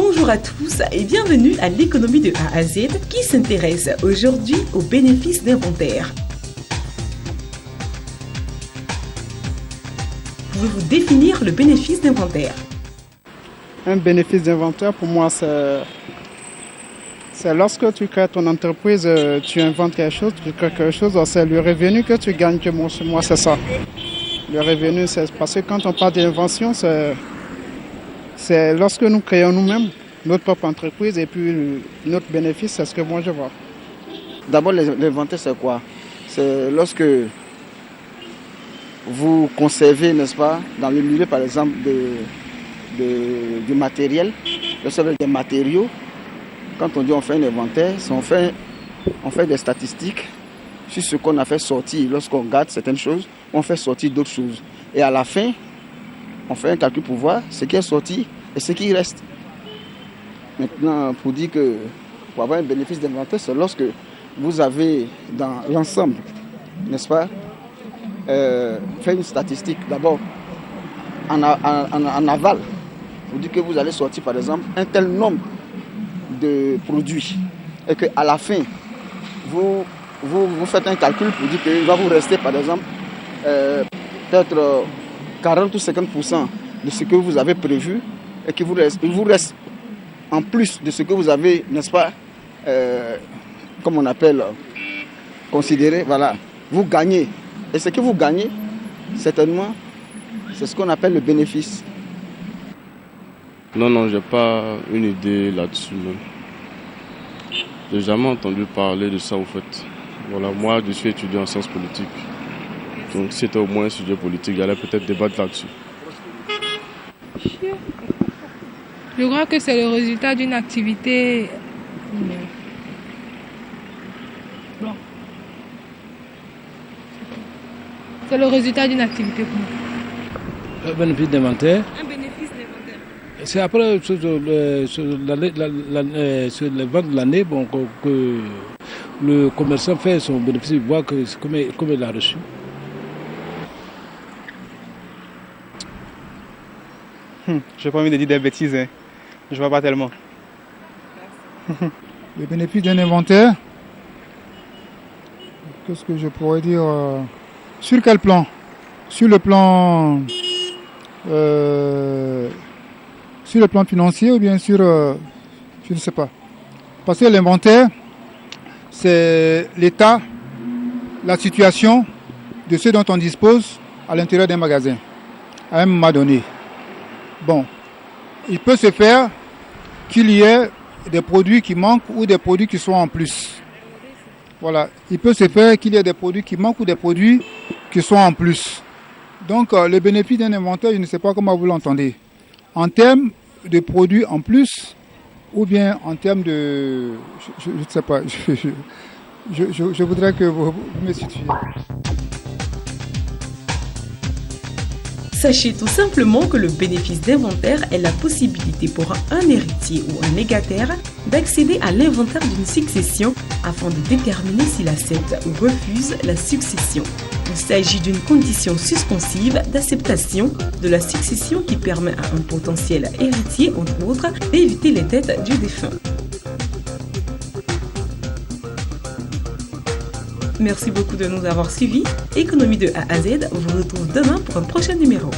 Bonjour à tous et bienvenue à l'économie de A à Z qui s'intéresse aujourd'hui aux bénéfices d'inventaire. Pouvez-vous définir le bénéfice d'inventaire? Un bénéfice d'inventaire, pour moi, c'est lorsque tu crées ton entreprise, tu inventes quelque chose, tu crées quelque chose, c'est le revenu que tu gagnes, que moi c'est ça. Le revenu, c'est parce que quand on parle d'invention, c'est lorsque nous créons nous-mêmes notre propre entreprise et puis notre bénéfice, c'est ce que moi je vois. D'abord, l'inventaire, c'est quoi? C'est lorsque vous conservez, n'est-ce pas, dans le milieu, par exemple, du matériel, des matériaux. Quand on dit on fait un inventaire, on fait des statistiques sur ce qu'on a fait sortir. Lorsqu'on garde certaines choses, on fait sortir d'autres choses. Et à la fin, on fait un calcul pour voir ce qui est sorti et ce qui reste. Maintenant, pour dire que pour avoir un bénéfice d'inventaire, c'est lorsque vous avez dans l'ensemble, n'est-ce pas, fait une statistique. D'abord, en aval, vous dites que vous allez sortir, par exemple, un tel nombre de produits et qu'à la fin, vous faites un calcul pour dire qu'il va vous rester, par exemple, peut-être 40 ou 50% de ce que vous avez prévu et qu'il vous reste en plus de ce que vous avez, n'est-ce pas, comme on appelle, considéré, voilà, vous gagnez. Et ce que vous gagnez, certainement, c'est ce qu'on appelle le bénéfice. Non, je n'ai pas une idée là-dessus. Je n'ai jamais entendu parler de ça, au fait. Voilà, moi, je suis étudiant en sciences politiques. Donc, si c'était au moins un sujet politique, il y allait peut-être débattre là-dessus. Je crois que c'est le résultat d'une activité. Bon. C'est le résultat d'une activité. Un bénéfice d'inventaire. Un bénéfice d'inventaire. C'est après sur les ventes de l'année que le commerçant fait son bénéfice, il voit comment il a reçu. Je n'ai pas envie de dire des bêtises, hein. Je ne vois pas tellement. Le bénéfice d'un inventaire, qu'est-ce que je pourrais dire? Sur quel plan? Sur le plan financier ou bien sur... je ne sais pas. Parce que l'inventaire, c'est l'état, la situation de ce dont on dispose à l'intérieur d'un magasin, à un moment donné. Bon, il peut se faire qu'il y ait des produits qui manquent ou des produits qui sont en plus. Voilà, il peut se faire qu'il y ait des produits qui manquent ou des produits qui sont en plus. Donc, le bénéfice d'un inventaire, je ne sais pas comment vous l'entendez. En termes de produits en plus ou bien en termes de... Je ne sais pas, je voudrais que vous me situiez. Sachez tout simplement que le bénéfice d'inventaire est la possibilité pour un héritier ou un légataire d'accéder à l'inventaire d'une succession afin de déterminer s'il accepte ou refuse la succession. Il s'agit d'une condition suspensive d'acceptation de la succession qui permet à un potentiel héritier, entre autres, d'éviter les dettes du défunt. Merci beaucoup de nous avoir suivis. Économie de A à Z vous retrouve demain pour un prochain numéro.